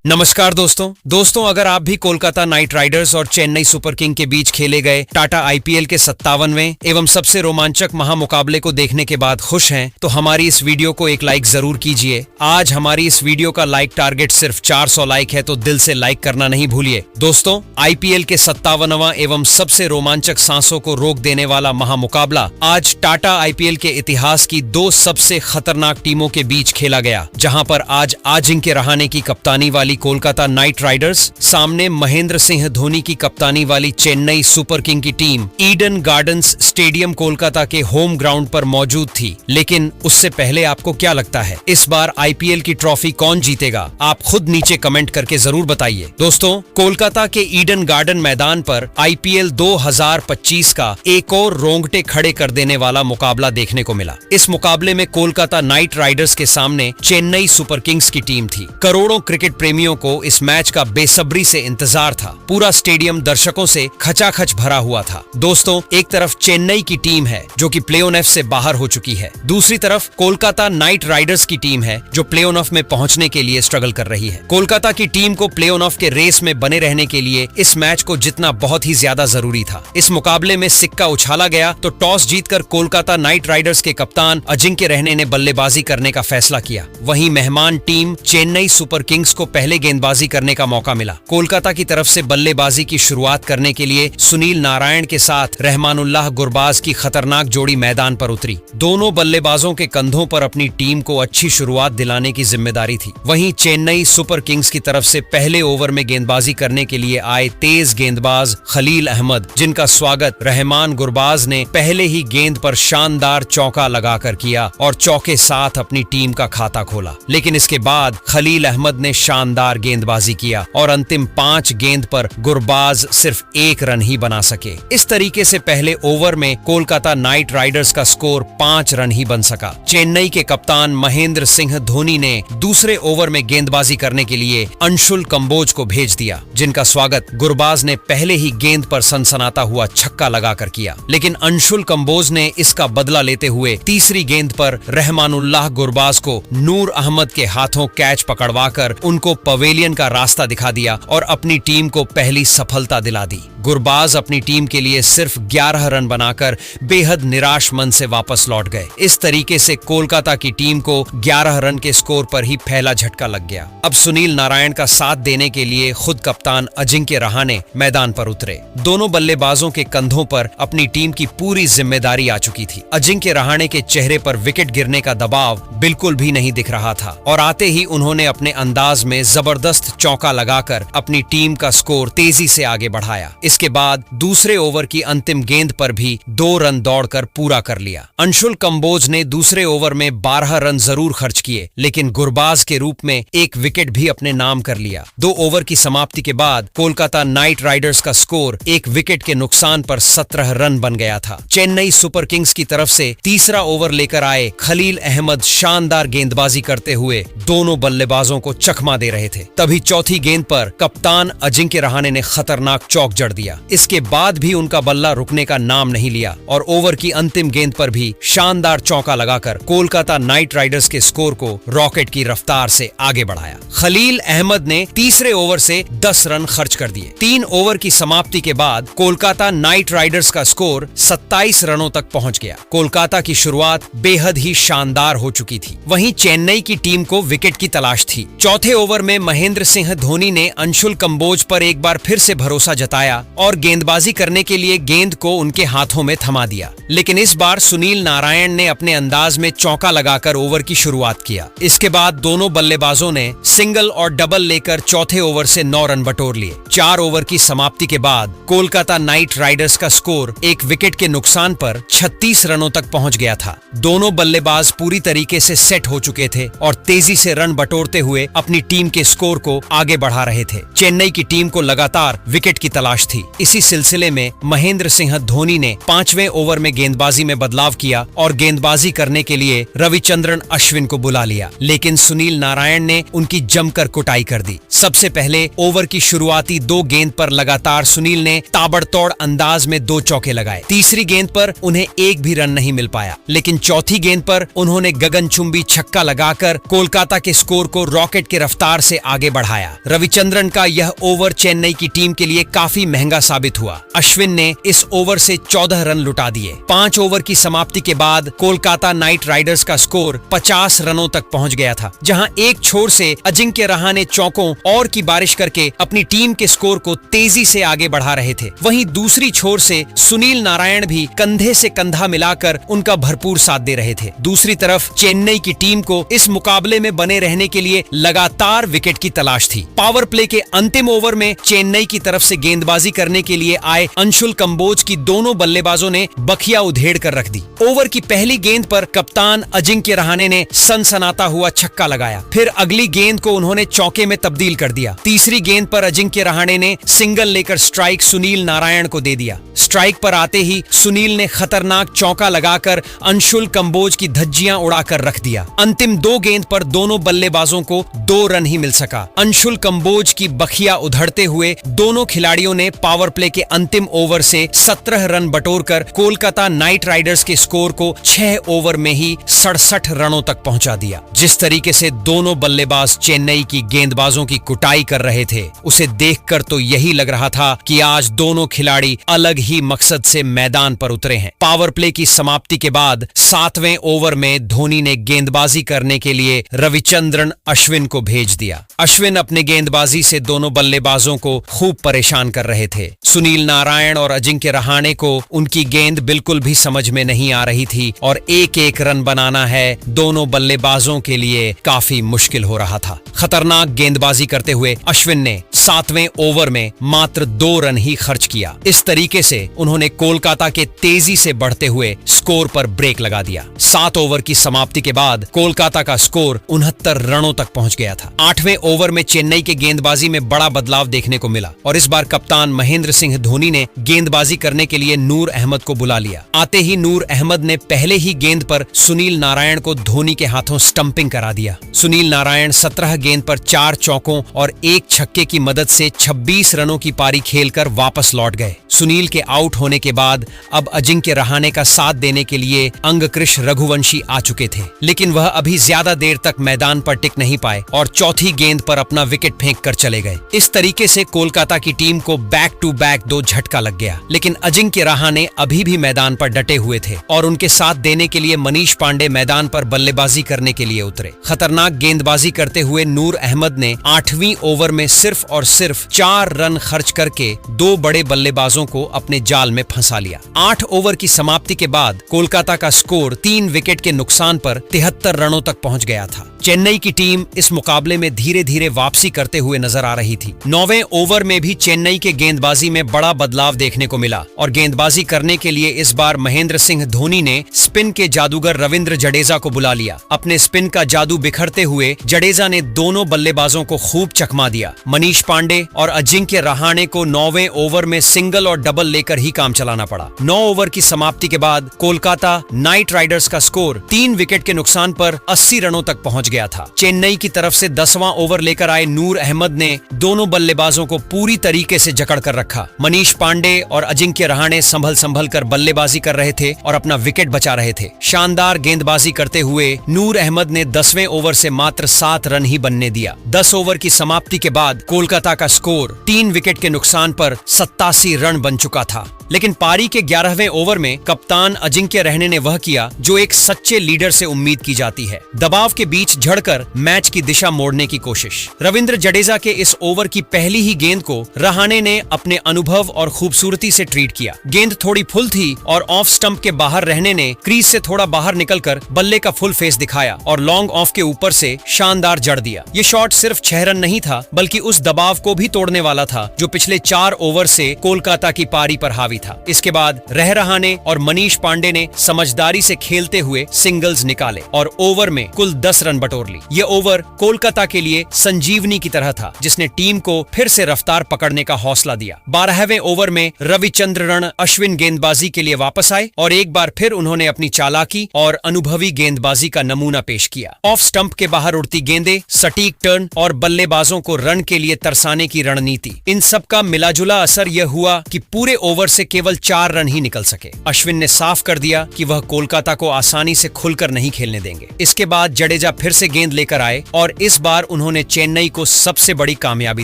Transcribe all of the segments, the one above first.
नमस्कार दोस्तों अगर आप भी कोलकाता नाइट राइडर्स और चेन्नई सुपर किंग के बीच खेले गए टाटा आईपीएल के 57वें एवं सबसे रोमांचक महामुकाबले को देखने के बाद खुश हैं, तो हमारी इस वीडियो को एक लाइक जरूर कीजिए। आज हमारी इस वीडियो का लाइक टारगेट सिर्फ 400 लाइक है, तो दिल से लाइक करना नहीं भूलिए। दोस्तों, आईपीएल के 57वां एवं सबसे रोमांचक सांसों को रोक देने वाला महामुकाबला आज टाटा आईपीएल के इतिहास की दो सबसे खतरनाक टीमों के बीच खेला गया, जहां पर आज अजिंक्य रहाणे की कप्तानी वाली कोलकाता नाइट राइडर्स सामने महेंद्र सिंह धोनी की कप्तानी वाली चेन्नई सुपर किंग की team Eden gardens stadium Kolkata के होम ग्राउंड पर मौजूद थी। लेकिन उससे पहले आपको क्या लगता है, इस बार आईपीएल की ट्रॉफी कौन जीतेगा? आप खुद नीचे कमेंट करके जरूर बताइए। दोस्तों, कोलकाता के ईडन गार्डन मैदान पर आईपीएल 2025 का एक और रोंगटे खड़े कर देने वाला मुकाबला देखने को मिला। इस मुकाबले में कोलकाता नाइट राइडर्स के सामने चेन्नई सुपर किंग्स की टीम थी। करोड़ों क्रिकेट प्रेमियों को इस मैच का बेसब्री से इंतजार था। पूरा स्टेडियम दर्शकों से खचाखच भरा हुआ था। दोस्तों, एक तरफ चेन्नई की टीम है जो कि प्ले ऑफ से बाहर हो चुकी है, दूसरी तरफ कोलकाता नाइट राइडर्स की टीम है जो प्ले ऑफ में पहुंचने के लिए स्ट्रगल कर रही है। कोलकाता की टीम को प्ले ऑफ के रेस में बने रहने के लिए इस मैच को जीतना बहुत ही ज्यादा जरूरी था। इस मुकाबले में सिक्का उछाला गया तो टॉस जीतकर कोलकाता नाइट राइडर्स के कप्तान अजिंक्य रहाणे ने बल्लेबाजी करने का फैसला किया। वहीं मेहमान टीम चेन्नई सुपर किंग्स को पहले गेंदबाजी करने का मौका मिला। कोलकाता की तरफ से बल्लेबाजी की शुरुआत करने के लिए सुनील नारायण के साथ रहमानुल्लाह गुरबाज की खतरनाक जोड़ी मैदान पर उतरी। दोनों बल्लेबाजों के कंधों पर अपनी टीम को अच्छी शुरुआत दिलाने की जिम्मेदारी थी। वहीं चेन्नई सुपर किंग्स की तरफ से पहले ओवर में गेंदबाजी करने के लिए आए तेज गेंदबाज खलील अहमद, जिनका स्वागत रहमान गुरबाज ने पहले ही गेंद पर शानदार चौका लगाकर किया और चौके साथ अपनी टीम का खाता खोला। लेकिन इसके बाद खलील अहमद ने शानदार गेंदबाजी किया और अंतिम 5 गेंद पर गुरबाज सिर्फ 1 रन ही बना सके। इस तरीके से पहले ओवर में कोलकाता नाइट राइडर्स का स्कोर 5 रन ही बन सका। चेन्नई के कप्तान महेंद्र सिंह धोनी ने दूसरे ओवर में गेंदबाजी करने के लिए अंशुल कंबोज को भेज दिया, जिनका स्वागत गुरबाज ने पहले ही गेंद पर सनसनाता हुआ छक्का लगाकर किया। लेकिन अंशुल कंबोज ने इसका बदला लेते हुए तीसरी गेंद पर रहमानुल्लाह गुरबाज को नूर अहमद के हाथों कैच पकड़वाकर उनको पवेलियन का रास्ता दिखा दिया और अपनी टीम को पहली सफलता दिला दी। गुरबाज अपनी टीम के लिए सिर्फ 11 रन बनाकर बेहद निराश मन से वापस लौट गए। इस तरीके से कोलकाता की टीम को 11 रन के स्कोर पर ही पहला झटका लग गया। अब सुनील नारायण का साथ देने के लिए खुद कप्तान अजिंक्य रहाणे मैदान पर उतरे। दोनों बल्लेबाजों के कंधों पर अपनी टीम की पूरी जिम्मेदारी आ चुकी थी। अजिंक्य रहाणे के चेहरे पर विकेट गिरने का दबाव बिल्कुल भी नहीं दिख रहा था और आते ही उन्होंने अपने अंदाज में जबरदस्त चौका लगाकर अपनी टीम का स्कोर तेजी से आगे बढ़ाया। इसके बाद दूसरे ओवर की अंतिम गेंद पर भी 2 रन दौड़कर पूरा कर लिया। अंशुल कंबोज ने दूसरे ओवर में 12 रन जरूर खर्च किए, लेकिन गुरबाज के रूप में 1 विकेट भी अपने नाम कर लिया। 2 ओवर की समाप्ति के बाद कोलकाता नाइट राइडर्स का स्कोर 1 विकेट के नुकसान पर 17 रन बन गया था। चेन्नई सुपर किंग्स की तरफ से तीसरा ओवर लेकर आए खलील अहमद शानदार गेंदबाजी करते हुए दोनों बल्लेबाजों को चकमा दे रहे थे। तभी चौथी गेंद पर कप्तान अजिंक्य रहाणे ने खतरनाक चौक जड़ दिया। इसके बाद भी उनका बल्ला रुकने का नाम नहीं लिया और ओवर की अंतिम गेंद पर भी शानदार चौका लगाकर कोलकाता नाइट राइडर्स के स्कोर को रॉकेट की रफ्तार से आगे बढ़ाया। खलील अहमद ने तीसरे ओवर से 10 रन खर्च कर दिए। 3 ओवर की समाप्ति के बाद कोलकाता नाइट राइडर्स का स्कोर 27 रनों तक पहुंच गया। कोलकाता की शुरुआत बेहद ही शानदार हो चुकी थी। वहीं चेन्नई की टीम को विकेट की तलाश थी। चौथे ओवर में महेंद्र सिंह धोनी ने अंशुल कंबोज पर एक बार फिर से भरोसा जताया और गेंदबाजी करने के लिए गेंद को उनके हाथों में थमा दिया। लेकिन इस बार सुनील नारायण ने अपने अंदाज में चौका लगाकर ओवर की शुरुआत किया। इसके बाद दोनों बल्लेबाजों ने सिंगल और डबल लेकर चौथे ओवर से 9 रन बटोर लिए। 4 ओवर की समाप्ति के बाद कोलकाता नाइट राइडर्स का स्कोर 1 विकेट के नुकसान पर 36 रनों तक पहुंच गया था। दोनों बल्लेबाज पूरी तरीके से सेट हो चुके थे और तेजी से रन बटोरते हुए अपनी टीम के स्कोर को आगे बढ़ा रहे थे। चेन्नई की टीम को लगातार विकेट की तलाश थी। थी। इसी सिलसिले में महेंद्र सिंह धोनी ने 5वें ओवर में गेंदबाजी में बदलाव किया और गेंदबाजी करने के लिए रविचंद्रन अश्विन को बुला लिया, लेकिन सुनील नारायण ने उनकी जमकर कुटाई कर दी। सबसे पहले ओवर की शुरुआती 2 गेंद पर लगातार सुनील ने ताबड़तोड़ अंदाज में 2 चौके लगाए। तीसरी गेंद पर उन्हें एक भी रन नहीं मिल पाया, लेकिन चौथी गेंद पर उन्होंने गगनचुंबी छक्का लगाकर कोलकाता के स्कोर को रॉकेट की रफ्तार से आगे बढ़ाया। रविचंद्रन का यह ओवर चेन्नई की टीम के लिए काफी महंगा साबित हुआ। अश्विन ने इस ओवर से 14 रन लुटा दिए। 5 ओवर की समाप्ति के बाद कोलकाता नाइट राइडर्स का स्कोर 50 रनों तक पहुंच गया था, जहां एक छोर से अजिंक्य रहाणे चौकों और की बारिश करके अपनी टीम के स्कोर को तेजी से आगे बढ़ा रहे थे। वहीं दूसरी छोर से सुनील नारायण भी कंधे से कंधा मिलाकर उनका भरपूर साथ दे रहे थे। दूसरी तरफ चेन्नई की टीम को इस मुकाबले में बने रहने के लिए लगातार विकेट की तलाश थी। पावर प्ले के अंतिम ओवर में चेन्नई की तरफ से गेंदबाजी करने के लिए आए अंशुल कंबोज की दोनों बल्लेबाजों ने बखिया उधेड़ कर रख दी। ओवर की पहली गेंद पर कप्तान अजिंक्य रहाणे ने सनसनाता हुआ छक्का लगाया। फिर अगली गेंद को उन्होंने चौके में तब्दील कर दिया। तीसरी गेंद पर अजिंक्य रहाणे ने सिंगल लेकर स्ट्राइक सुनील नारायण को दे दिया। स्ट्राइक पर आते ही सुनील ने खतरनाक चौका लगाकर अंशुल कंबोज की धज्जियां उड़ाकर रख दिया। अंतिम 2 गेंद पर दोनों बल्लेबाजों को 2 रन ही मिल सका। अंशुल कंबोज की बखिया उधड़ते हुए दोनों खिलाड़ियों ने पावर प्ले के अंतिम ओवर से 17 रन बटोरकर कोलकाता नाइट राइडर्स के स्कोर को 6 ओवर में ही 67 रनों तक पहुंचा दिया। जिस तरीके से दोनों बल्लेबाज चेन्नई की गेंदबाजों की कुटाई कर रहे थे, उसे देखकर तो यही लग रहा था कि आज दोनों खिलाड़ी अलग ही मकसद से मैदान पर उतरे हैं। पावर प्ले की समाप्ति के बाद 7वें ओवर में धोनी ने गेंदबाजी करने के लिए रविचंद्रन अश्विन को भेज दिया। अश्विन अपने गेंदबाजी से दोनों बल्लेबाजों को खूब परेशान कर रहे थे। सुनील नारायण और अजिंक्य रहाणे को उनकी गेंद बिल्कुल भी समझ में नहीं आ रही थी और एक रन बनाना है दोनों बल्लेबाजों के लिए काफी मुश्किल हो रहा था। खतरनाक गेंदबाजी करते हुए अश्विन ने 7वें ओवर में मात्र 2 रन ही खर्च किया। इस तरीके से उन्होंने कोलकाता के तेजी से बढ़ते हुए स्कोर पर ब्रेक लगा दिया। 7 ओवर की समाप्ति के बाद कोलकाता का स्कोर 69 रनों तक पहुंच गया था। 8वें ओवर में चेन्नई के गेंदबाजी में बड़ा बदलाव देखने को मिला और इस बार कप्तान महेंद्र सिंह धोनी ने गेंदबाजी करने के लिए नूर अहमद को बुला लिया। आते ही नूर अहमद ने पहले ही गेंद पर सुनील नारायण को धोनी के हाथों स्टंपिंग करा दिया। सुनील नारायण 17 गेंद पर 4 चौकों और 1 छक्के की मदद से 26 रनों की पारी खेलकर वापस लौट गए। सुनील के आउट होने के बाद अब अजिंक्य रहाणे का साथ देने के लिए अंगकृष रघुवंशी आ चुके थे, लेकिन वह अभी ज्यादा देर तक मैदान पर टिक नहीं पाए और चौथी गेंद पर अपना विकेट फेंक कर चले गए। इस तरीके से कोलकाता की टीम को बैक टू बैक 2 झटका लग गया, लेकिन अजिंक्य रहाणे अभी भी मैदान पर डटे हुए थे और उनके साथ देने के लिए मनीष पांडे मैदान पर बल्लेबाजी करने के लिए उतरे। खतरनाक गेंदबाजी करते हुए नूर अहमद ने 8वीं ओवर में सिर्फ और सिर्फ 4 रन खर्च करके 2 बड़े बल्लेबाजों को अपने जाल में फंसा लिया। 8 ओवर की समाप्ति के बाद कोलकाता का स्कोर 3 विकेट के नुकसान पर 73 रनों तक पहुंच गया था। चेन्नई की टीम इस मुकाबले में धीरे धीरे वापसी करते हुए नजर आ रही थी। 9वें ओवर में भी चेन्नई के गेंदबाजी में बड़ा बदलाव देखने को मिला और गेंदबाजी करने के लिए इस बार महेंद्र सिंह धोनी ने स्पिन के जादूगर रविंद्र जडेजा को बुला लिया। अपने स्पिन का जादू बिखरते हुए जडेजा ने दोनों बल्लेबाजों को खूब चकमा दिया। मनीष पांडे और अजिंक्य रहाणे को 9वें ओवर में सिंगल और डबल लेकर ही काम चलाना पड़ा। 9 ओवर की समाप्ति के बाद कोलकाता नाइट राइडर्स का स्कोर 3 विकेट के नुकसान पर 80 रनों तक पहुंच गया था। चेन्नई की तरफ से 10वां ओवर लेकर आए नूर अहमद ने दोनों बल्लेबाजों को पूरी तरीके से जकड़ कर रखा। मनीष पांडे और अजिंक्य रहाणे संभल कर बल्लेबाजी कर रहे थे और अपना विकेट बचा रहे थे। शानदार गेंदबाजी करते हुए नूर अहमद ने 10वें ओवर से मात्र 7 रन ही बनने दिया। 10 ओवर की समाप्ति के बाद कोलकाता का स्कोर 3 विकेट के नुकसान पर 87 रन बन चुका था। लेकिन पारी के 11वें ओवर में कप्तान अजिंक्य रहाणे ने वह किया जो एक सच्चे लीडर से उम्मीद की जाती है। दबाव के बीच झड़कर मैच की दिशा मोड़ने की कोशिश। रविंद्र जडेजा के इस ओवर की पहली ही गेंद को रहाणे ने अपने अनुभव और खूबसूरती से ट्रीट किया। गेंद थोड़ी फुल थी और ऑफ स्टंप के बाहर रहने ने क्रीज से थोड़ा बाहर निकलकर बल्ले का फुल फेस दिखाया और लॉन्ग ऑफ के ऊपर से शानदार जड़ दिया। ये शॉट सिर्फ 6 रन नहीं था, बल्कि उस दबाव को भी तोड़ने वाला था जो पिछले 4 ओवर से कोलकाता की पारी पर हावी प्रभावी था। इसके बाद रहरहाने और मनीष पांडे ने समझदारी से खेलते हुए सिंगल्स निकाले और ओवर में कुल 10 रन बटोर ली। ये ओवर कोलकाता के लिए संजीवनी की तरह था, जिसने टीम को फिर से रफ्तार पकड़ने का हौसला दिया। 12वें ओवर में रविचंद्रन अश्विन गेंदबाजी के लिए वापस आए और एक बार फिर उन्होंने अपनी चालाकी और अनुभवी गेंदबाजी का नमूना पेश किया। ऑफ स्टंप के बाहर उड़ती गेंदें, सटीक टर्न और बल्लेबाजों को रन के लिए तरसाने की रणनीति, इन सब का मिलाजुला असर यह हुआ कि पूरे ओवर से केवल 4 रन ही निकल सके। अश्विन ने साफ कर दिया कि वह कोलकाता को आसानी से खुलकर नहीं खेलने देंगे। इसके बाद जडेजा फिर से गेंद लेकर आए और इस बार उन्होंने चेन्नई को सबसे बड़ी कामयाबी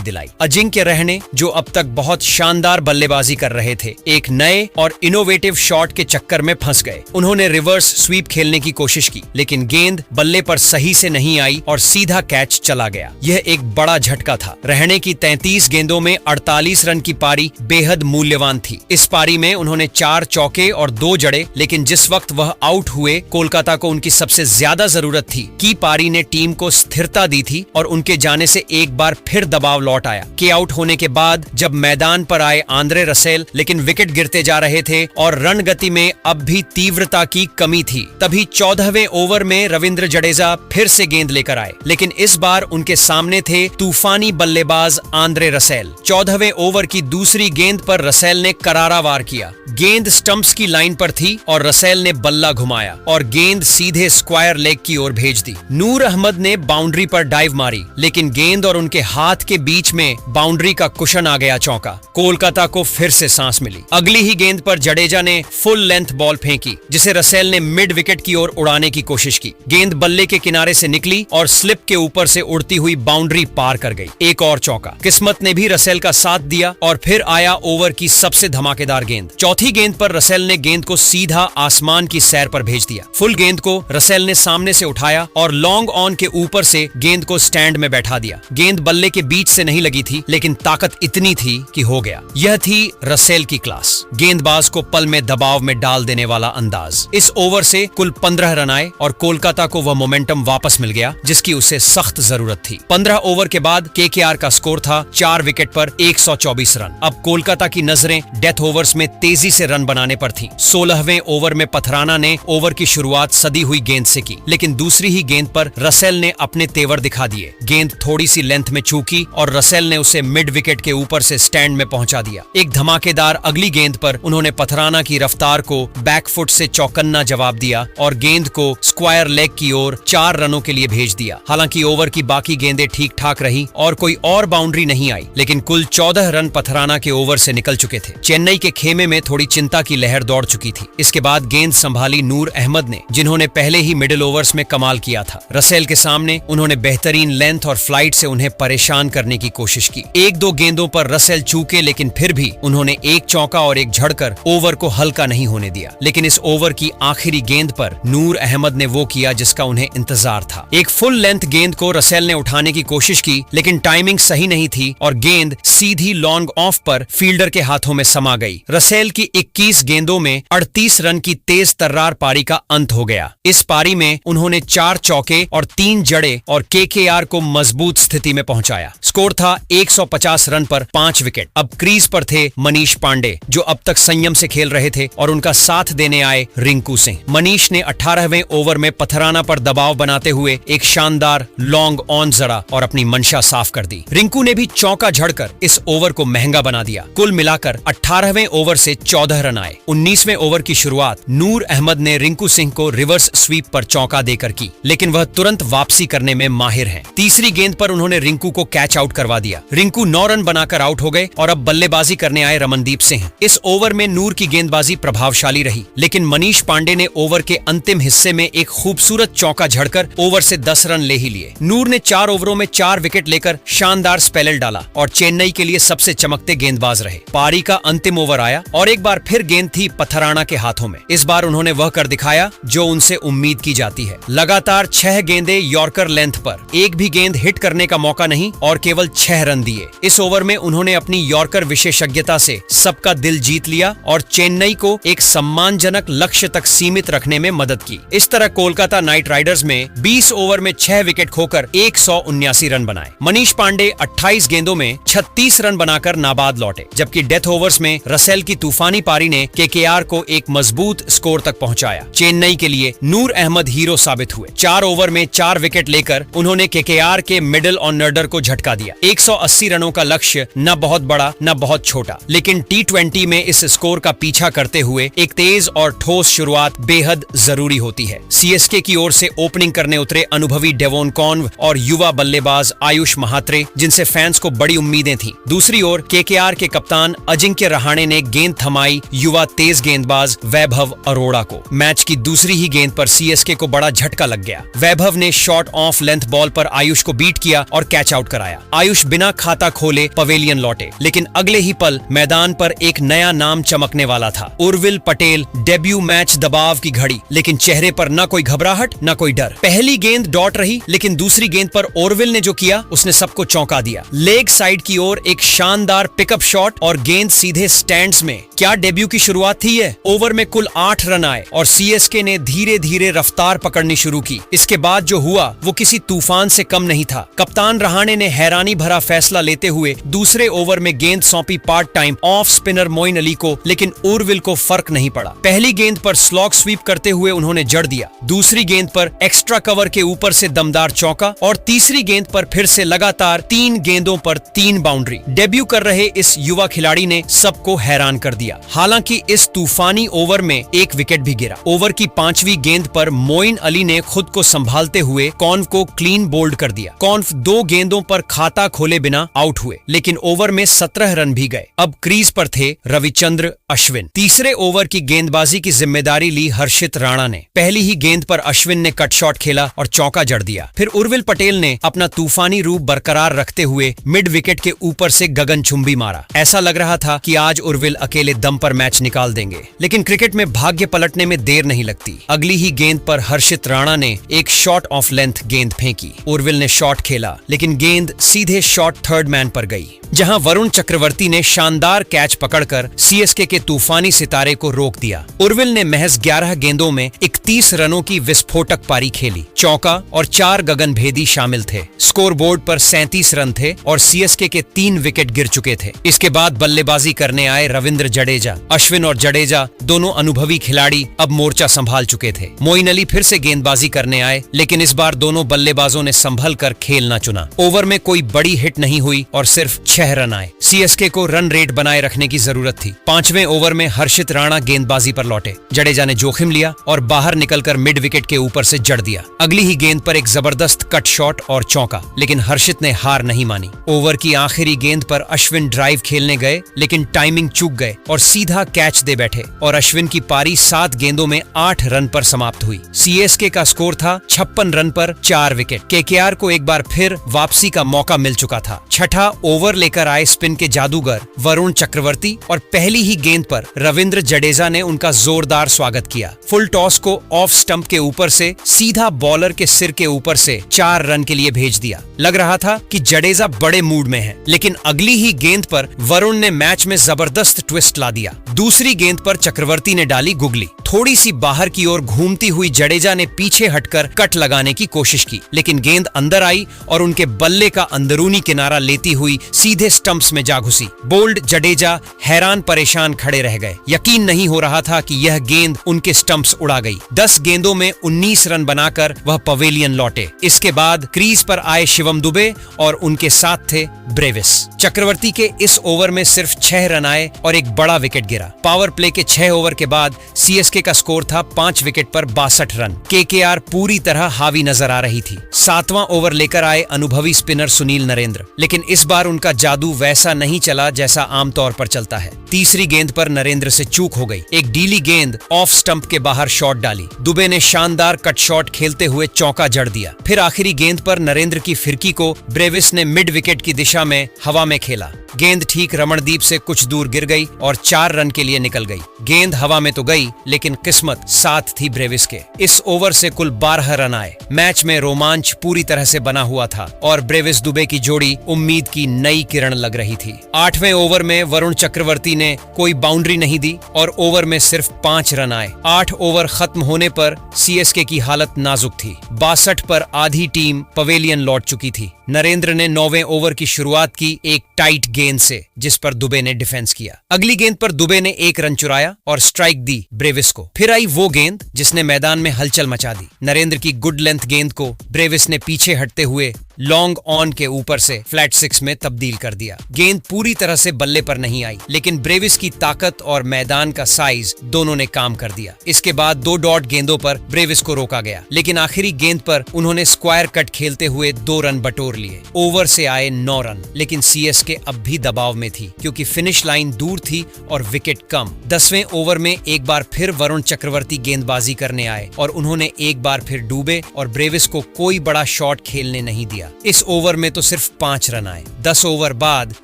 दिलाई। अजिंक्य रहने, जो अब तक बहुत शानदार बल्लेबाजी कर रहे थे, एक नए और इनोवेटिव शॉट के चक्कर में फंस गए। उन्होंने रिवर्स स्वीप खेलने की कोशिश की, लेकिन गेंद बल्ले पर सही से नहीं आई और सीधा कैच चला गया। यह एक बड़ा झटका था। रहने की 33 गेंदों में 48 रन की पारी बेहद मूल्यवान थी। इस पारी में उन्होंने 4 चौके और 2 जड़े, लेकिन जिस वक्त वह आउट हुए, कोलकाता को उनकी सबसे ज्यादा जरूरत थी। की पारी ने टीम को स्थिरता दी थी और उनके जाने से एक बार फिर दबाव लौट आया। के आउट होने के बाद जब मैदान पर आए आंद्रे रसेल, लेकिन विकेट गिरते जा रहे थे और रन गति में अब भी तीव्रता की कमी थी। तभी 14वें ओवर में रविंद्र जडेजा फिर से गेंद लेकर आए, लेकिन इस बार उनके सामने थे तूफानी बल्लेबाज आंद्रे रसेल। 14वें ओवर की दूसरी गेंद पर रसेल ने करारा वार किया। गेंद स्टंप्स की लाइन पर थी और रसेल ने बल्ला घुमाया और गेंद सीधे स्क्वायर लेग की ओर भेज दी। नूर अहमद ने बाउंड्री पर डाइव मारी, लेकिन गेंद और उनके हाथ के बीच में बाउंड्री का कुशन आ गया चौका। कोलकाता को फिर से सांस मिली। अगली ही गेंद पर जडेजा ने फुल लेंथ बॉल फेंकी, जिसे रसेल ने मिड विकेट की ओर उड़ाने की कोशिश की। गेंद बल्ले के किनारे से निकली और स्लिप के ऊपर से उड़ती हुई बाउंड्री पार कर गई। एक और चौका। किस्मत ने भी रसेल का साथ दिया और फिर आया ओवर की सबसे धमाकेदार गेंद। चौथी गेंद पर रसेल ने गेंद को सीधा आसमान की सैर पर भेज दिया। फुल गेंद को रसेल ने सामने से उठाया और लॉन्ग ऑन के ऊपर से गेंद को स्टैंड में बैठा दिया। गेंद बल्ले के बीच से नहीं लगी थी, लेकिन ताकत इतनी थी कि हो गया। यह थी रसेल की क्लास, गेंदबाज को पल में दबाव में डाल देने वाला अंदाज। इस ओवर से कुल 15 रन आए और कोलकाता को वह मोमेंटम वापस मिल गया जिसकी उसे सख्त जरूरत थी। 15 ओवर के बाद केकेआर का स्कोर था 4 विकेट पर 124 रन। अब कोलकाता की नजरें डेथ ओवर्स में तेजी से रन बनाने पर थीं। 16वें ओवर में पथराना ने ओवर की शुरुआत सदी हुई गेंद से की, लेकिन दूसरी ही गेंद पर रसेल ने अपने तेवर दिखा दिए। गेंद थोड़ी सी लेंथ में चूकी और रसेल ने उसे मिड विकेट के ऊपर से स्टैंड में पहुंचा दिया। एक धमाकेदार अगली गेंद पर उन्होंने पथराना की रफ्तार को बैकफुट से चौकन्ना जवाब दिया और गेंद को स्क्वायर लेग की ओर 4 रनों के लिए भेज दिया। हालांकि ओवर की बाकी गेंदें ठीक ठाक रही और कोई और बाउंड्री नहीं आई, लेकिन कुल 14 रन पथराना के ओवर से निकल चुके थे। चेन्नई के खेमे में थोड़ी चिंता की लहर दौड़ चुकी थी। इसके बाद गेंद संभाली नूर अहमद ने, जिन्होंने पहले ही मिडिल ओवर्स में कमाल किया था। रसेल के सामने उन्होंने बेहतरीन लेंथ और फ्लाइट से उन्हें परेशान करने की कोशिश की। 1-2 गेंदों पर रसेल चूके, लेकिन फिर भी उन्होंने एक चौका और एक झड़कर ओवर को हल्का नहीं होने दिया। लेकिन इस ओवर की आखिरी गेंद पर नूर अहमद ने वो किया जिसका उन्हें इंतजार था। एक फुल लेंथ गेंद को रसेल ने उठाने की कोशिश की, लेकिन टाइमिंग सही नहीं थी और गेंद सीधी लॉन्ग ऑफ पर फील्डर के हाथों में समा गई। रसेल की 21 गेंदों में 38 रन की तेज तर्रार पारी का अंत हो गया। इस पारी में उन्होंने 4 चौके और 3 जड़े और केकेआर को मजबूत स्थिति में पहुंचाया। स्कोर था 150 रन पर 5 विकेट। अब क्रीज पर थे मनीष पांडे, जो अब तक संयम से खेल रहे थे, और उनका साथ देने आए रिंकू सिंह। मनीष ने 18वें ओवर में पथराना पर दबाव बनाते हुए एक शानदार लॉन्ग ऑन जड़ा और अपनी मंशा साफ कर दी। रिंकू ने भी चौका झड़कर इस ओवर को महंगा बना दिया। कुल मिलाकर 18वें ओवर से 14 रन आए। 19वें ओवर की शुरुआत नूर अहमद ने रिंकू सिंह को रिवर्स स्वीप पर चौका देकर की, लेकिन वह तुरंत वापसी करने में माहिर हैं। तीसरी गेंद पर उन्होंने रिंकू को कैच आउट करवा दिया। रिंकू 9 रन बनाकर आउट हो गए और अब बल्लेबाजी करने आए रमनदीप सिंह। इस ओवर में नूर की गेंदबाजी प्रभावशाली रही, लेकिन मनीष पांडे ने ओवर के अंतिम हिस्से में एक खूबसूरत चौका झड़कर ओवर से 10 रन ले ही लिए। नूर ने 4 ओवरों में 4 विकेट लेकर शानदार स्पेल डाला और चेन्नई के लिए सबसे चमकते गेंदबाज रहे। पारी का अंतिम ओवर आया और एक बार फिर गेंद थी पथराना के हाथों में। इस बार उन्होंने वह कर दिखाया जो उनसे उम्मीद की जाती है। लगातार 6 गेंदें यॉर्कर लेंथ पर, एक भी गेंद हिट करने का मौका नहीं और केवल 6 रन दिए। इस ओवर में उन्होंने अपनी यॉर्कर विशेषज्ञता से सबका दिल जीत लिया और चेन्नई को एक सम्मानजनक लक्ष्य तक सीमित रखने में मदद की। इस तरह कोलकाता नाइट राइडर्स में 20 ओवर में 6 विकेट खोकर 179 रन बनाए। मनीष पांडे 28 गेंदों में 36 रन बनाकर नाबाद लौटे, जबकि डेथ ओवर्स में रसेल की तूफानी पारी ने केकेआर को एक मजबूत स्कोर तक पहुंचाया। चेन्नई के लिए नूर अहमद हीरो साबित हुए। 4 ओवर में 4 विकेट लेकर उन्होंने केकेआर के मिडिल ऑर्डर को झटका दिया। 180 रनों का लक्ष्य न बहुत बड़ा न बहुत छोटा, लेकिन T20 में इस स्कोर का पीछा करते हुए एक तेज और ठोस शुरुआत बेहद जरूरी होती है। सीएसके की ओर से ओपनिंग करने उतरे अनुभवी डेवोन कॉन्व और युवा बल्लेबाज आयुष महात्रे, जिनसे फैंस को बड़ी उम्मीदें थीं। दूसरी ओर केकेआर के कप्तान अजिंक्य रहाणे ने गेंद थमाई युवा तेज गेंदबाज वैभव अरोड़ा को। मैच की दूसरी ही गेंद पर सीएसके को बड़ा झटका लग गया। वैभव ने शॉर्ट ऑफ लेंथ बॉल पर आयुष को बीट किया और कैच आउट कराया। आयुष बिना खाता खोले पवेलियन लौटे, लेकिन अगले ही पल मैदान पर एक नया नाम चमकने वाला था। उर्विल पटेल। डेब्यू मैच दबाव की घड़ी, लेकिन चेहरे पर न कोई घबराहट न कोई डर। पहली गेंद डॉट रही, लेकिन दूसरी गेंद पर ओरविल ने जो किया उसने सबको चौंका दिया। लेग साइड की ओर एक शानदार पिकअप शॉट और गेंद सीधे स्टैंड्स में। क्या डेब्यू की शुरुआत थी ये? ओवर में कुल 8 रन आए और सीएसके ने धीरे धीरे रफ्तार पकड़नी शुरू की। इसके बाद जो हुआ वो किसी तूफान से कम नहीं था। कप्तान रहाणे ने हैरानी भरा फैसला लेते हुए दूसरे ओवर में गेंद सौंपी part time off spinner Moeen Ali को, लेकिन उर्विल को फर्क नहीं पड़ा। पहली गेंद पर स्लॉग स्वीप करते हुए उन्होंने जड़ दिया। दूसरी गेंद पर एक्स्ट्रा कवर के ऊपर से दमदार चौका और तीसरी गेंद पर फिर से लगातार 3 गेंदों पर 3 बाउंड्री। डेब्यू कर रहे इस युवा खिलाड़ी ने सबको हैरान कर दिया। हालांकि इस तूफानी ओवर में एक विकेट भी गिरा। ओवर की 5वीं गेंद पर मोइन अली ने खुद को संभालते हुए कॉन्व को क्लीन बोल्ड कर दिया। कॉन्व 2 गेंदों पर खाता खोले बिना आउट हुए, लेकिन ओवर में 17 रन भी गए। अब क्रीज पर थे रविचंद्र अश्विन। तीसरे ओवर की गेंदबाजी की जिम्मेदारी ली हर्षित राणा ने। पहली ही गेंद पर अश्विन ने कट शॉट खेला और चौका जड़ दिया। फिर उर्विल पटेल ने अपना तूफानी रूप बरकरार रखते हुए मिड विकेट के ऊपर से गगनचुंबी मारा। ऐसा लग रहा था कि आज उर्विल अकेले दम पर मैच निकाल देंगे, लेकिन क्रिकेट में भाग्य पलटने में देर नहीं लगती। अगली ही गेंद पर हर्षित राणा ने एक शॉर्ट ऑफ लेंथ गेंद फेंकी। उर्विल ने शॉट खेला, लेकिन गेंद सीधे शॉट थर्ड मैन पर गई, जहां वरुण चक्रवर्ती ने शानदार कैच पकड़कर सीएसके के तूफानी सितारे को रोक दिया। उर्विल ने महज 11 गेंदों में 31 रनों की विस्फोटक पारी खेली। चौका और 4 गगनभेदी शामिल थे। स्कोर बोर्ड पर 37 रन थे और सीएसके के 3 विकेट गिर चुके थे। इसके बाद बल्लेबाजी करने आए रविंद्र जडेजा। अश्विन और जडेजा दोनों अनुभवी खिलाड़ी अब मोर्चा संभाल चुके थे। मोइन अली फिर से गेंदबाजी करने आए, लेकिन इस बार दोनों बल्लेबाजों ने संभल कर खेलना चुना। ओवर में कोई बड़ी हिट नहीं हुई और सिर्फ 6 रन आए। सीएसके को रन रेट बनाए रखने की जरूरत थी। 5वें ओवर में हर्षित राणा गेंदबाजी पर लौटे। जडेजा ने जोखिम लिया और बाहर निकलकर मिड विकेट के ऊपर से जड़ दिया। अगली ही गेंद पर एक जबरदस्त कट शॉट और चौका, लेकिन हर्षित ने हार नहीं मानी। ओवर की आखिरी गेंद पर अश्विन ड्राइव खेलने गए, लेकिन टाइमिंग चूक गए और सीधा कैच दे बैठे और अश्विन की पारी 7 गेंदों में 8 रन पर समाप्त हुई। सीएसके का स्कोर था 56 रन पर 4 विकेट। केकेआर को एक बार फिर वापसी का मौका मिल चुका था। छठा ओवर लेकर आए स्पिन के जादूगर वरुण चक्रवर्ती और पहली ही गेंद पर रविंद्र जडेजा ने उनका जोरदार स्वागत किया। फुल टॉस को ऑफ स्टंप के ऊपर से सीधा बॉलर के सिर के ऊपर से 4 रन के लिए भेज दिया। लग रहा था कि जडेजा बड़े मूड में है, लेकिन अगली ही गेंद पर वरुण ने मैच में जबरदस्त ट्विस्ट ला दिया। दूसरी गेंद पर चक्रवर्ती ने डाली गुगली। थोड़ी सी बाहर की ओर घूमती हुई जडेजा ने पीछे हटकर कट लगाने की कोशिश की, लेकिन गेंद अंदर आई और उनके बल्ले का अंदरूनी किनारा लेती हुई सीधे स्टंप्स में जा घुसी। बोल्ड जडेजा हैरान परेशान खड़े रह गए। यकीन नहीं हो रहा था कि यह गेंद उनके स्टंप्स उड़ा गई। 10 गेंदों में 19 रन बनाकर वह पवेलियन लौटे। इसके बाद क्रीज पर आए शिवम दुबे और उनके साथ थे ब्रेविस। चक्रवर्ती के इस ओवर में सिर्फ 6 रन आए और एक बड़ा विकेट गिरा। पावर प्ले के 6 ओवर के बाद सीएसके का स्कोर था 5 विकेट पर 62 रन। केकेआर पूरी तरह हावी नजर आ रही थी। 7वां ओवर लेकर आए अनुभवी स्पिनर सुनील नरेंद्र, लेकिन इस बार उनका जादू वैसा नहीं चला जैसा आमतौर पर चलता है। तीसरी गेंद पर नरेंद्र से चूक हो गई। एक डीली गेंद ऑफ स्टंप के बाहर शॉट डाली। दुबे ने शानदार कट शॉट खेलते हुए चौका जड़ दिया। फिर आखिरी गेंद पर नरेंद्र की फिरकी को ब्रेविस ने मिड विकेट की दिशा में हवा में खेला। गेंद ठीक रमणदीप से कुछ दूर गिर गई और 4 रन के लिए निकल गई। गेंद हवा में तो गई, लेकिन किस्मत साथ थी ब्रेविस के। इस ओवर से कुल 12 रन आए। मैच में रोमांच पूरी तरह से बना हुआ था और ब्रेविस दुबे की जोड़ी उम्मीद की नई किरण लग रही थी। 8वें ओवर में वरुण चक्रवर्ती ने कोई बाउंड्री नहीं दी और ओवर में सिर्फ 5 रन आए। 8 ओवर खत्म होने पर सीएसके की हालत नाजुक थी। 62 पर आधी टीम पवेलियन लौट चुकी थी। नरेंद्र ने 9वें ओवर की शुरुआत की एक टाइट गेंद से, जिस पर दुबे ने डिफेंस किया। दिया। अगली गेंद पर दुबे ने 1 रन चुराया और स्ट्राइक दी ब्रेविस को। फिर आई वो गेंद जिसने मैदान में हलचल मचा दी। नरेंद्र की गुड लेंथ गेंद को ब्रेविस ने पीछे हटते हुए लॉन्ग ऑन के ऊपर से फ्लैट 6 में तब्दील कर दिया। गेंद पूरी तरह से बल्ले पर नहीं आई, लेकिन ब्रेविस की ताकत और मैदान का साइज दोनों ने काम कर दिया। इसके बाद 2 डॉट गेंदों पर ब्रेविस को रोका गया, लेकिन आखिरी गेंद पर उन्होंने स्क्वायर कट खेलते हुए 2 रन बटोर लिए। ओवर से आए 9 रन, लेकिन सीएसके अब भी दबाव में थी क्योंकि फिनिश लाइन दूर थी और विकेट कम। 10वें ओवर में एक बार फिर वरुण चक्रवर्ती गेंदबाजी करने आए और उन्होंने एक बार फिर डूबे और ब्रेविस को कोई बड़ा शॉट खेलने नहीं दिया। इस ओवर में तो सिर्फ 5 रन आए। 10 ओवर बाद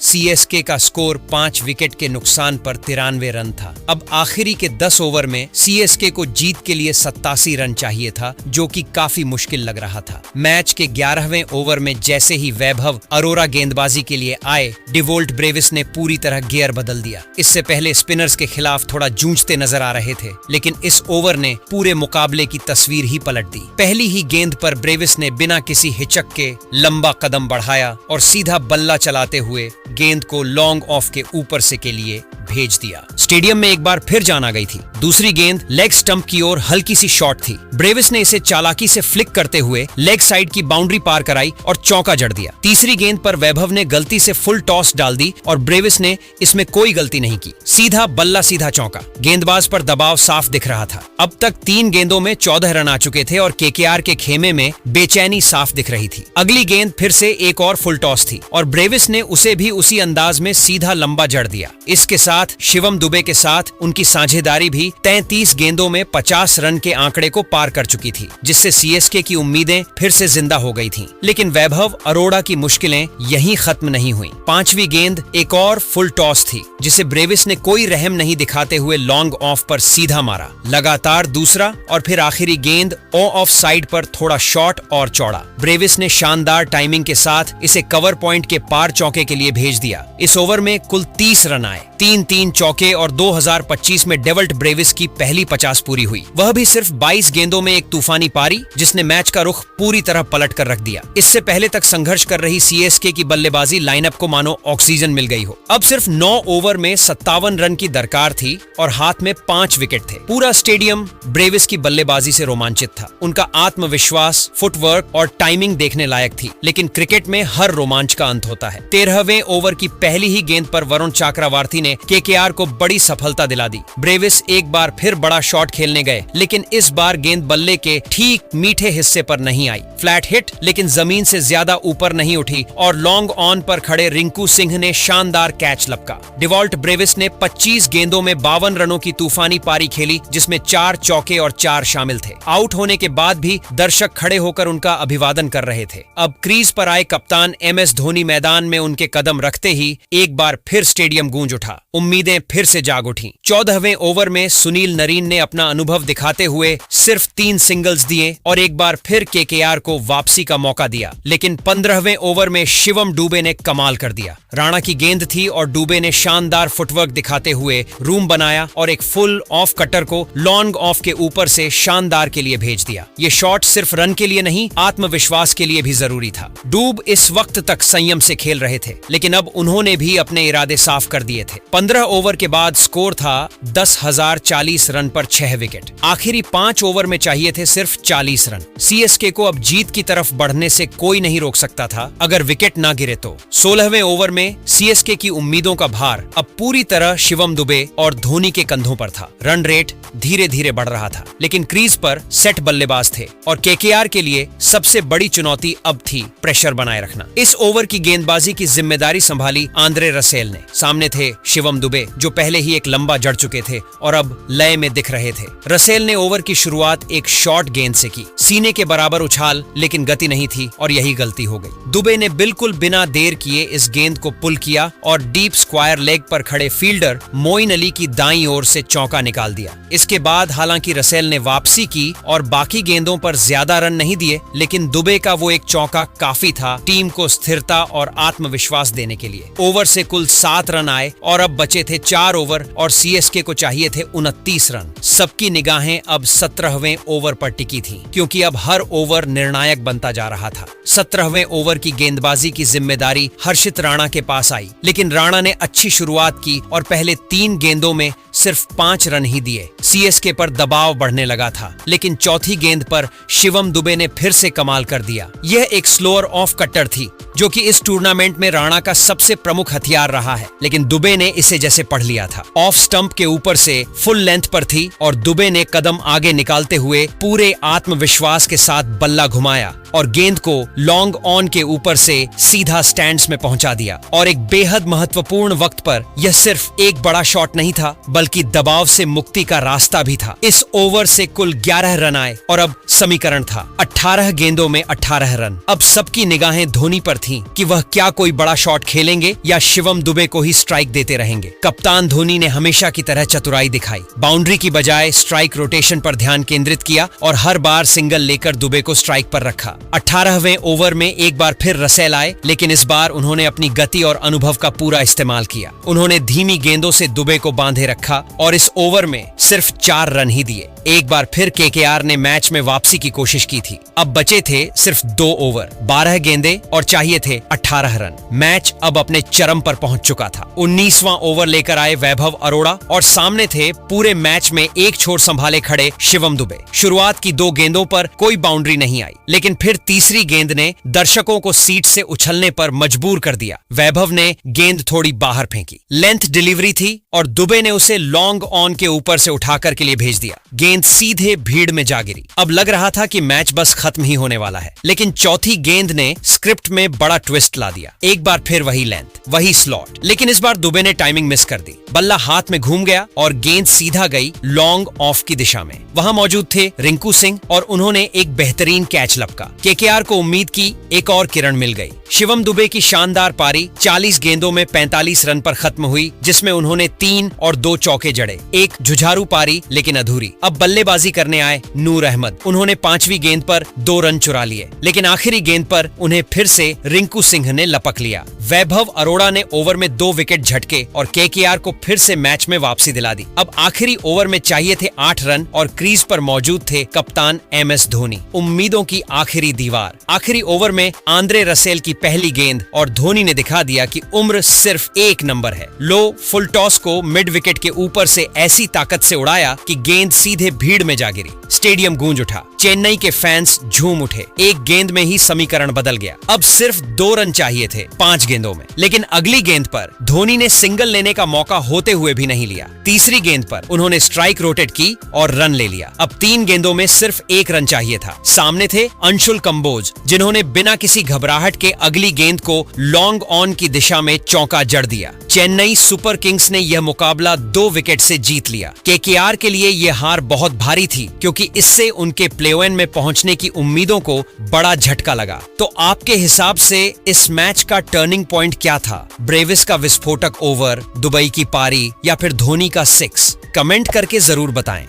सीएसके का स्कोर 5 विकेट के नुकसान पर 93 रन था। अब आखिरी के 10 ओवर में सीएसके को जीत के लिए 87 रन चाहिए था, जो कि काफी मुश्किल लग रहा था। मैच के 11वें ओवर में जैसे ही वैभव अरोरा गेंदबाजी के लिए आए, डिवोल्ट ब्रेविस ने पूरी तरह गियर बदल दिया। इससे पहले स्पिनर्स के खिलाफ थोड़ा जूझते नजर आ रहे थे, लेकिन इस ओवर ने पूरे मुकाबले की तस्वीर ही पलट दी। पहली ही गेंद पर ब्रेविस ने बिना किसी हिचक के लंबा कदम बढ़ाया और सीधा बल्ला चलाते हुए गेंद को लॉन्ग ऑफ के ऊपर से के लिए भेज दिया। स्टेडियम में एक बार फिर जान आ गई थी। दूसरी गेंद लेग स्टंप की ओर हल्की सी शॉट थी। ब्रेविस ने इसे चालाकी से फ्लिक करते हुए लेग साइड की बाउंड्री पार कराई और चौका जड़ दिया। तीसरी गेंद पर वैभव ने गलती से फुल टॉस डाल दी और ब्रेविस ने इसमें कोई गलती नहीं की। सीधा बल्ला सीधा चौका। गेंदबाज पर दबाव साफ दिख रहा था। अब तक 3 गेंदों में 14 रन आ चुके थे और केकेआर के खेमे में बेचैनी साफ दिख रही थी। अगली गेंद फिर से एक और फुल टॉस थी और ब्रेविस ने उसे भी उसी अंदाज में सीधा लंबा जड़ दिया। इसके साथ शिवम दुबे के साथ उनकी साझेदारी भी 33 गेंदों में 50 रन के आंकड़े को पार कर चुकी थी, जिससे सीएसके की उम्मीदें फिर से जिंदा हो गई थीं। लेकिन वैभव अरोड़ा की मुश्किलें यहीं खत्म नहीं हुई। 5वीं गेंद एक और फुल टॉस थी, जिसे ब्रेविस ने कोई रहम नहीं दिखाते हुए लॉन्ग ऑफ पर सीधा मारा। लगातार दूसरा और फिर आखिरी गेंद ऑफ साइड पर थोड़ा शॉर्ट और चौड़ा। ब्रेविस ने शानदार टाइमिंग के साथ इसे कवर पॉइंट के पार चौके के लिए भेज दिया। इस ओवर में कुल 30 रन आए। 3 चौके और 2025 में डेवल्ट ब्रेविस की पहली 50 पूरी हुई, वह भी सिर्फ 22 गेंदों में एक तूफानी पारी, जिसने मैच का रुख पूरी तरह पलट कर रख दिया। इससे पहले तक संघर्ष कर रही सीएसके की बल्लेबाजी लाइनअप को मानो ऑक्सीजन मिल गई हो। अब सिर्फ 9 ओवर में 57 रन की दरकार थी और हाथ में 5 विकेट थे। पूरा स्टेडियम ब्रेविस की बल्लेबाजी से रोमांचित था। उनका आत्मविश्वास, फुटवर्क और टाइमिंग देखने लायक थी। लेकिन क्रिकेट में हर रोमांच का अंत होता है। 13वें ओवर की पहली ही गेंद पर वरुण चक्रवर्ती ने केकेआर को बड़ी सफलता दिला दी। ब्रेविस एक बार फिर बड़ा शॉट खेलने गए, लेकिन इस बार गेंद बल्ले के ठीक मीठे हिस्से पर नहीं आई। फ्लैट हिट, लेकिन जमीन से ज्यादा ऊपर नहीं उठी और लॉन्ग ऑन पर खड़े रिंकू सिंह ने शानदार कैच लपका। डिवॉल्ट ब्रेविस ने 25 गेंदों में 52 रनों की तूफानी पारी खेली, जिसमें 4 चौके और 4 शामिल थे। आउट होने के बाद भी दर्शक खड़े होकर उनका अभिवादन कर रहे थे। अब क्रीज पर आए कप्तान MS धोनी मैदान में उनके कदम रखते ही एक बार फिर स्टेडियम गूंज उठा। उम्मीदें फिर से जाग उठी। 14वें ओवर में सुनील नरीन ने अपना अनुभव दिखाते हुए सिर्फ 3 सिंगल्स दिए और एक बार फिर केकेआर को वापसी का मौका दिया। लेकिन 15वें ओवर में शिवम डुबे ने कमाल कर दिया। राणा की गेंद थी और डुबे ने शानदार फुटवर्क दिखाते हुए रूम बनाया और एक फुल ऑफ कटर को लॉन्ग ऑफ के ऊपर से शानदार के लिए भेज दिया। ये शॉट सिर्फ रन के लिए नहीं, आत्मविश्वास के लिए भी जरूरी था। डूब इस वक्त तक संयम से खेल रहे थे, लेकिन अब उन्होंने भी अपने इरादे साफ कर दिए थे। 15 ओवर के बाद स्कोर था 10,040 रन पर 6 विकेट। आखिरी 5 ओवर में चाहिए थे सिर्फ 40 रन। सीएसके को अब जीत की तरफ बढ़ने से कोई नहीं रोक सकता था, अगर विकेट ना गिरे तो। 16वें ओवर में सीएसके की उम्मीदों का भार अब पूरी तरह शिवम दुबे और धोनी के कंधों पर था। रन रेट धीरे धीरे बढ़ रहा था, लेकिन क्रीज पर सेट बल्लेबाज थे और केकेआर के लिए सबसे बड़ी चुनौती अब थी प्रेशर बनाए रखना। इस ओवर की गेंदबाजी की जिम्मेदारी संभाली आंद्रे रसेल ने। सामने थे शिवम दुबे, जो पहले ही एक लंबा जड़ चुके थे और अब लय में दिख रहे थे। रसेल ने ओवर की शुरुआत एक शॉर्ट गेंद से की। सीने के बराबर उछाल, लेकिन गति नहीं थी और यही गलती हो गई। दुबे ने बिल्कुल बिना देर किए इस गेंद को पुल किया और डीप स्क्वायर लेग पर खड़े फील्डर मोइन अली की दाईं ओर से चौका निकाल दिया। इसके बाद हालांकि रसेल ने वापसी की और बाकी गेंदों पर ज्यादा रन नहीं दिए, लेकिन दुबे का वो एक चौका काफी था टीम को स्थिरता और आत्मविश्वास देने के लिए। ओवर से कुल 7 रन आए और अब बचे बचे थे 4 ओवर और सीएसके को चाहिए थे 29 रन। सबकी निगाहें अब 17वें ओवर पर टिकी थी, क्योंकि अब हर ओवर निर्णायक बनता जा रहा था। 17वें ओवर की गेंदबाजी की जिम्मेदारी हर्षित राणा के पास आई, लेकिन राणा ने अच्छी शुरुआत की और पहले 3 गेंदों में सिर्फ 5 रन ही दिए। सीएसके पर दबाव बढ़ने लगा था, लेकिन चौथी गेंद पर शिवम दुबे ने फिर से कमाल कर दिया। यह एक स्लोअर ऑफ कटर थी, जो कि इस टूर्नामेंट में राणा का सबसे प्रमुख हथियार रहा है, लेकिन दुबे ने इसे जैसे पढ़ लिया था। ऑफ स्टंप के ऊपर से फुल लेंथ पर थी और दुबे ने कदम आगे निकालते हुए पूरे आत्मविश्वास के साथ बल्ला घुमाया और गेंद को लॉन्ग ऑन के ऊपर से सीधा स्टैंड्स में पहुंचा दिया। और एक बेहद महत्वपूर्ण वक्त पर यह सिर्फ एक बड़ा शॉट नहीं था, बल्कि दबाव से मुक्ति का रास्ता भी था। इस ओवर से कुल 11 रन आए और अब समीकरण था 18 गेंदों में 18 रन। अब सबकी निगाहें धोनी पर थीं कि वह क्या कोई बड़ा शॉट खेलेंगे या शिवम दुबे को ही स्ट्राइक देते रहेंगे। कप्तान धोनी ने हमेशा की तरह चतुराई दिखाई, बाउंड्री की बजाय स्ट्राइक रोटेशन पर ध्यान केंद्रित किया और हर बार सिंगल लेकर दुबे को स्ट्राइक पर रखा। 18वें ओवर में एक बार फिर रसेल आए, लेकिन इस बार उन्होंने अपनी गति और अनुभव का पूरा इस्तेमाल किया। उन्होंने धीमी गेंदों से दुबे को बांधे रखा और इस ओवर में सिर्फ 4 रन ही दिए। एक बार फिर केकेआर ने मैच में वापसी की कोशिश की थी। अब बचे थे सिर्फ 2 ओवर, 12 गेंदें और चाहिए थे 18 रन। मैच अब अपने चरम पर पहुंच चुका था। 19वां ओवर लेकर आए वैभव अरोड़ा और सामने थे पूरे मैच में एक छोर संभाले खड़े शिवम दुबे। शुरुआत की 2 गेंदों पर कोई बाउंड्री नहीं आई, लेकिन फिर तीसरी गेंद ने दर्शकों को सीट से उछलने पर मजबूर कर दिया। वैभव ने गेंद थोड़ी बाहर फेंकी, लेंथ डिलीवरी थी और दुबे ने उसे लॉन्ग ऑन के ऊपर से उठाकर के लिए भेज दिया। गेंद सीधे भीड़ में जा गिरी। अब लग रहा था कि मैच बस खत्म ही होने वाला है, लेकिन चौथी गेंद ने स्क्रिप्ट में बड़ा ट्विस्ट ला दिया। एक बार फिर वही लेंथ, वही स्लॉट, लेकिन इस बार दुबे ने टाइमिंग मिस कर दी। बल्ला हाथ में घूम गया और गेंद सीधा गई लॉन्ग ऑफ की दिशा में। वहां मौजूद थे रिंकू सिंह और उन्होंने एक बेहतरीन कैच लपका। केकेआर को उम्मीद की एक और किरण मिल गई। शिवम दुबे की शानदार पारी 40 गेंदों में 45 रन पर खत्म हुई, जिसमें उन्होंने 3 और 2 चौके जड़े। एक जुझारू पारी लेकिन अधूरी। अब बल्लेबाजी करने आए नूर अहमद। उन्होंने 5वीं गेंद पर 2 रन चुरा लिए, लेकिन आखिरी गेंद पर उन्हें फिर से रिंकू सिंह ने लपक लिया। वैभव अरोड़ा ने ओवर में 2 विकेट झटके और केकेआर को फिर से मैच में वापसी दिला दी। अब आखिरी ओवर में चाहिए थे 8 रन और क्रीज पर मौजूद थे कप्तान MS धोनी, उम्मीदों की आखिरी दीवार। आखिरी ओवर में आंद्रे रसेल की पहली गेंद और धोनी ने दिखा दिया कि उम्र सिर्फ एक नंबर है। लो फुल टॉस को मिड विकेट के ऊपर से ऐसी ताकत से उड़ाया कि गेंद सीधे भीड़ में जा गिरी। स्टेडियम गूंज उठा, चेन्नई के फैंस झूम उठे। एक गेंद में ही समीकरण बदल गया। अब सिर्फ 2 रन चाहिए थे 5 गेंदों में, लेकिन अगली गेंद पर धोनी ने सिंगल लेने का मौका होते हुए भी नहीं लिया। तीसरी गेंद पर उन्होंने स्ट्राइक रोटेट की और रन ले लिया। अब 3 गेंदों में सिर्फ 1 रन चाहिए था। सामने थे अंशुल कंबोज, जिन्होंने बिना किसी घबराहट के अगली गेंद को लॉन्ग ऑन की दिशा में चौका जड़ दिया। चेन्नई सुपर किंग्स ने यह मुकाबला 2 विकेट से जीत लिया। केकेआर के लिए यह हार बहुत भारी थी, क्योंकि इससे उनके प्लेऑफ में पहुंचने की उम्मीदों को बड़ा झटका लगा। तो आपके हिसाब से इस मैच का टर्निंग पॉइंट क्या था? ब्रेविस का विस्फोटक ओवर, दुबई की पारी या फिर धोनी का 6? कमेंट करके जरूर बताएं।